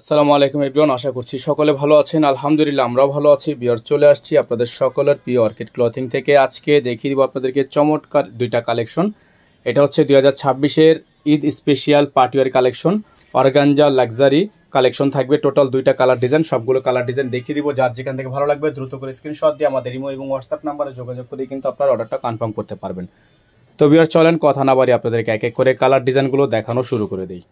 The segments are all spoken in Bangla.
আসসালামু আলাইকুম এভরিওয়ান, আশা করছি সকলে ভালো আছেন। আলহামদুলিল্লাহ আমরাও ভালো আছি। বিয়ার চলে আসছি আপনাদের সকলের প্রিয় অর্কিড ক্লথিং থেকে। আজকে দেখিয়ে দিব আপনাদেরকে চমৎকার দুইটা কালেকশন। এটা হচ্ছে 2026-এর Eid special partywear collection, organza luxury collection থাকবে। টোটাল দুইটা কালার ডিজাইন, সবগুলো কালার ডিজাইন দেখিয়ে দিব। যার যেখান থেকে ভালো লাগবে দ্রুত করে স্ক্রিনশট দিয়ে আমাদের ইমো এবং হোয়াটসঅ্যাপ নাম্বারে যোগাযোগ করে কিন্তু আপনার অর্ডারটা কনফার্ম করতে পারবেন। তো বিয়ার চলেন কথা না বাড়ি আপনাদেরকে এক এক করে কালার ডিজাইনগুলো দেখানো শুরু করে দিই।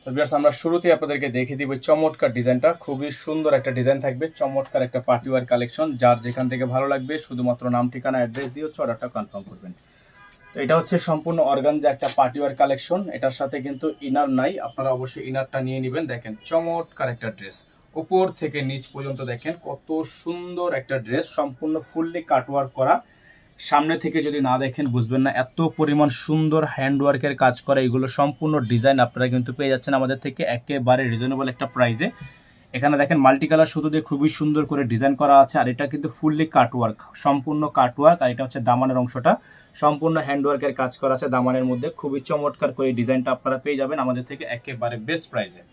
তো ভিউয়ার্স, আমরা শুরুতেই আপনাদেরকে দেখিয়ে দিব চমৎকার ডিজাইনটা। খুবই সুন্দর একটা ডিজাইন থাকবে, চমৎকার একটা পার্টিওয়ার কালেকশন। যার যেখান থেকে ভালো লাগবে শুধুমাত্র নাম ঠিকানা অ্যাড্রেস দিয়ে অর্ডারটা কনফার্ম করবেন। তো এটা হচ্ছে সম্পূর্ণ অর্গানজা একটা পার্টিওয়ার কালেকশন। এটার সাথে কিন্তু ইনার নাই, আপনারা অবশ্যই ইনারটা নিয়ে নেবেন। দেখেন চমৎকার একটা ড্রেস, উপর থেকে নিচ পর্যন্ত দেখেন কত সুন্দর একটা ড্রেস, সম্পূর্ণ ফুললি কাটওয়ার্ক করা। সামনে থেকে যদি না দেখেন বুঝবেন না, এত পরিমাণ সুন্দর হ্যান্ডওয়ার্কের কাজ করা। এগুলো সম্পূর্ণ ডিজাইন আপনারা কিন্তু পেয়ে যাচ্ছেন আমাদের থেকে একেবারে রিজনেবল একটা প্রাইসে। এখানে দেখেন মাল্টি কালার সুতো দিয়ে খুবই সুন্দর করে ডিজাইন করা আছে। আর এটা কিন্তু ফুললি কাটওয়ার্ক, সম্পূর্ণ কাটওয়ার্ক। আর এটা হচ্ছে দামানের অংশটা সম্পূর্ণ হ্যান্ডওয়ার্কের কাজ করা আছে দামানের মধ্যে। খুবই চমৎকার করে ডিজাইনটা আপনারা পেয়ে যাবেন আমাদের থেকে একেবারে বেস্ট প্রাইসে।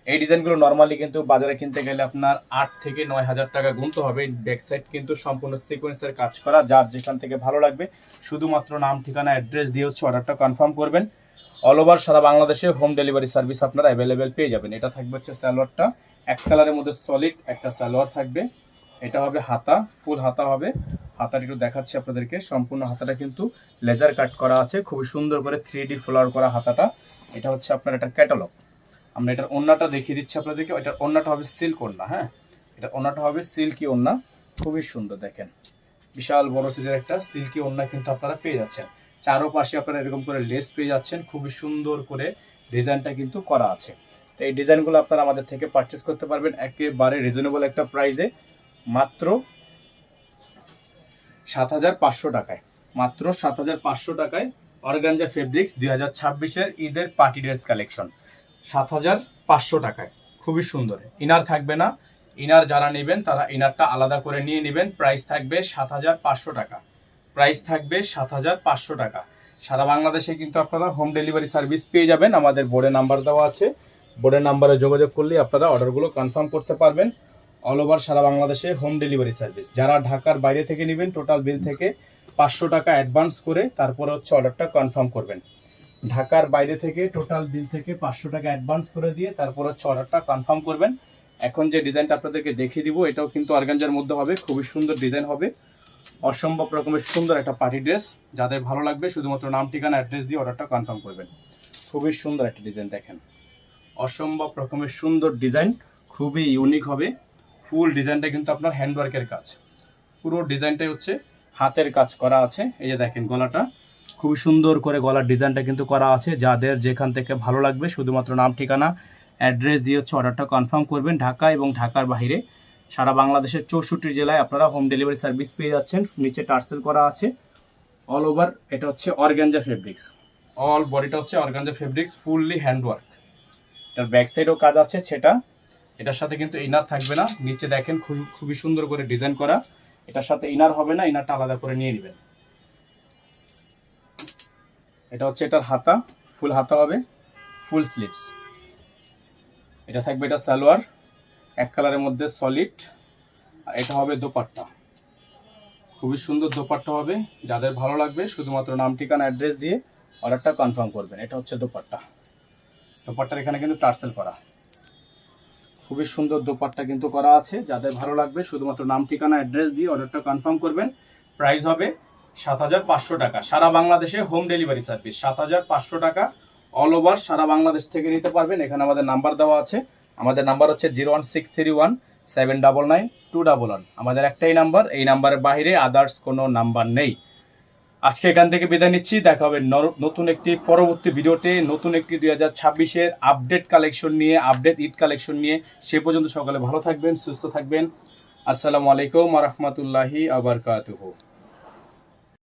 এই ডিজাইনগুলো নর্মালি কিন্তু বাজারে কিনতে গেলে আপনার 8 থেকে 9,000 টাকা গুনতে হবে। ব্যাক সাইড কিন্তু সম্পূর্ণ সিকোয়েন্সের কাজ করা। যার যেখান থেকে ভালো লাগবে শুধুমাত্র নাম ঠিকানা অ্যাড্রেস দিয়ে অর্ডারটা কনফার্ম করবেন। অল ওভার সারা বাংলাদেশে হোম ডেলিভারি সার্ভিস আপনারা অ্যাভেলেবেল পেয়ে যাবেন। এটা থাকবে হচ্ছে সালোয়ারটা, এক কালারের মধ্যে সলিড একটা সালোয়ার থাকবে। এটা হবে হাতা, ফুল হাতা হবে। হাতাটা একটু দেখাচ্ছি আপনাদেরকে। সম্পূর্ণ হাতাটা কিন্তু লেজার কাট করা আছে, খুব সুন্দর করে 3D ফ্লাওয়ার করা হাতাটা। এটা হচ্ছে আপনার একটা ক্যাটালগ। আমরা এটার ওন্নাটা দেখিয়ে দিচ্ছি আপনাদেরকে। এটার ওন্নাটা হবে সিল্ক ওন্না। হ্যাঁ, এটার ওন্নাটা হবে সিল্কি ওন্না, খুবই সুন্দর। দেখেন বিশাল বড় সাইজের একটা সিল্কি ওন্না কিন্তু আপনারা পেয়ে যাচ্ছেন। চারোপাশে আপনারা এরকম করে লেস পেয়ে যাচ্ছেন, খুবই সুন্দর করে ডিজাইনটা কিন্তু করা আছে। তো এই ডিজাইনগুলো আপনারা আমাদের থেকে পারচেস করতে পারবেন একেবারে রিজনেবল একটা প্রাইসে, মাত্র 7,500 টাকায়। মাত্র 7,500 টাকায় অর্গানজা ফেব্রিক্স 2026-এর ঈদের পার্টি ড্রেস কালেকশন 7,500 টাকায়। খুবই সুন্দর। ইনার থাকবে না, ইনার যারা নেবেন তারা ইনারটা আলাদা করে নিয়ে নেবেন। প্রাইস থাকবে 7,500 টাকা। প্রাইস থাকবে 7,500 টাকা। সারা বাংলাদেশে কিন্তু আপনারা হোম ডেলিভারি সার্ভিস পেয়ে যাবেন। আমাদের বোর্ডে নাম্বার দেওয়া আছে, বোর্ডের নাম্বারে যোগাযোগ করলে আপনারা অর্ডারগুলো কনফার্ম করতে পারবেন। অল ওভার সারা বাংলাদেশে হোম ডেলিভারি সার্ভিস। যারা ঢাকার বাইরে থেকে নেবেন টোটাল বিল থেকে 500 টাকা অ্যাডভান্স করে তারপরে অর্ডারটা কনফার্ম করবেন। ঢাকার বাইরে থেকে টোটাল বিল থেকে 500 টাকা অ্যাডভান্স করে দিয়ে তারপর অর্ডারটা কনফার্ম করবেন। এখন যে ডিজাইনটা আপনাদেরকে দেখিয়ে দিব এটাও কিন্তু অর্গানজার মধ্যে হবে, খুবই সুন্দর ডিজাইন হবে। অসম্ভব রকমের সুন্দর একটা পার্টি ড্রেস। যাদের ভালো লাগবে শুধুমাত্র নাম ঠিকানা অ্যাড্রেস দিয়ে অর্ডারটা কনফার্ম করবেন। খুবই সুন্দর একটা ডিজাইন দেখেন, অসম্ভব রকমের সুন্দর ডিজাইন, খুবই ইউনিক হবে। ফুল ডিজাইনটা কিন্তু আপনার হ্যান্ডওয়ার্কের কাজ, পুরো ডিজাইনটাই হচ্ছে হাতের কাজ করা আছে। এই যে দেখেন গলাটা খুবই সুন্দর করে গলার ডিজাইনটা কিন্তু করা আছে। যাদের যেখান থেকে ভালো লাগবে শুধুমাত্র নাম ঠিকানা অ্যাড্রেস দিয়ে অর্ডারটা কনফার্ম করবেন। ঢাকা এবং ঢাকার বাইরে সারা বাংলাদেশের 64 জেলায় আপনারা হোম ডেলিভারি সার্ভিস পেয়ে যাচ্ছেন। নিচে টার্সেল করা আছে অল ওভার। এটা হচ্ছে অর্গানজা ফেব্রিক্স, অল বডিটা হচ্ছে অর্গানজা ফেব্রিক্স, ফুললি হ্যান্ডওয়ার্ক। এটার ব্যাক সাইডেও কাজ আছে সেটা। এটার সাথে কিন্তু ইনার থাকবে না। নিচে দেখেন খুবই সুন্দর করে ডিজাইন করা। এটার সাথে ইনার হবে না, ইনারটা আলাদা করে নিয়ে নেবেন। এটা হচ্ছে এটার হাতা, ফুল হাতা হবে, ফুল স্লিভস। এটা থাকবে এটা সালোয়ার, এক কালারের মধ্যে সলিড। আর এটা হবে দোপাট্টা, খুবই সুন্দর দোপাট্টা হবে। যাদের ভালো লাগবে শুধুমাত্র নাম ঠিকানা অ্যাড্রেস দিয়ে অর্ডারটা কনফার্ম করবেন। এটা হচ্ছে দোপাট্টা, দোপাট্টার এখানে কিন্তু টার্সেল করা, খুবই সুন্দর দোপাট্টা কিন্তু করা আছে। যাদের ভালো লাগবে শুধুমাত্র নাম ঠিকানা অ্যাড্রেস দিয়ে অর্ডারটা কনফার্ম করবেন। প্রাইস হবে 7,500 টাকা। সারা বাংলাদেশে হোম ডেলিভারি সার্ভিস 7,500 টাকা। অল ওভার সারা বাংলাদেশ থেকে নিতে পারবেন। এখানে আমাদের নাম্বার দেওয়া আছে। আমাদের নাম্বার হচ্ছে 01631799211। আমাদের একটাই নাম্বার, এই নাম্বারের বাইরে আদার্স কোনো নাম্বার নেই। আজকে এখান থেকে বিদায় নিচ্ছি। দেখা হবে নতুন একটি পরবর্তী ভিডিওতে, নতুন একটি 2026-এর আপডেট কালেকশন নিয়ে, আপডেট ঈদ কালেকশন নিয়ে। সে পর্যন্ত সকলে ভালো থাকবেন, সুস্থ থাকবেন। আসসালামু আলাইকুম ওয়া রাহমাতুল্লাহি ওয়া বারাকাতুহু।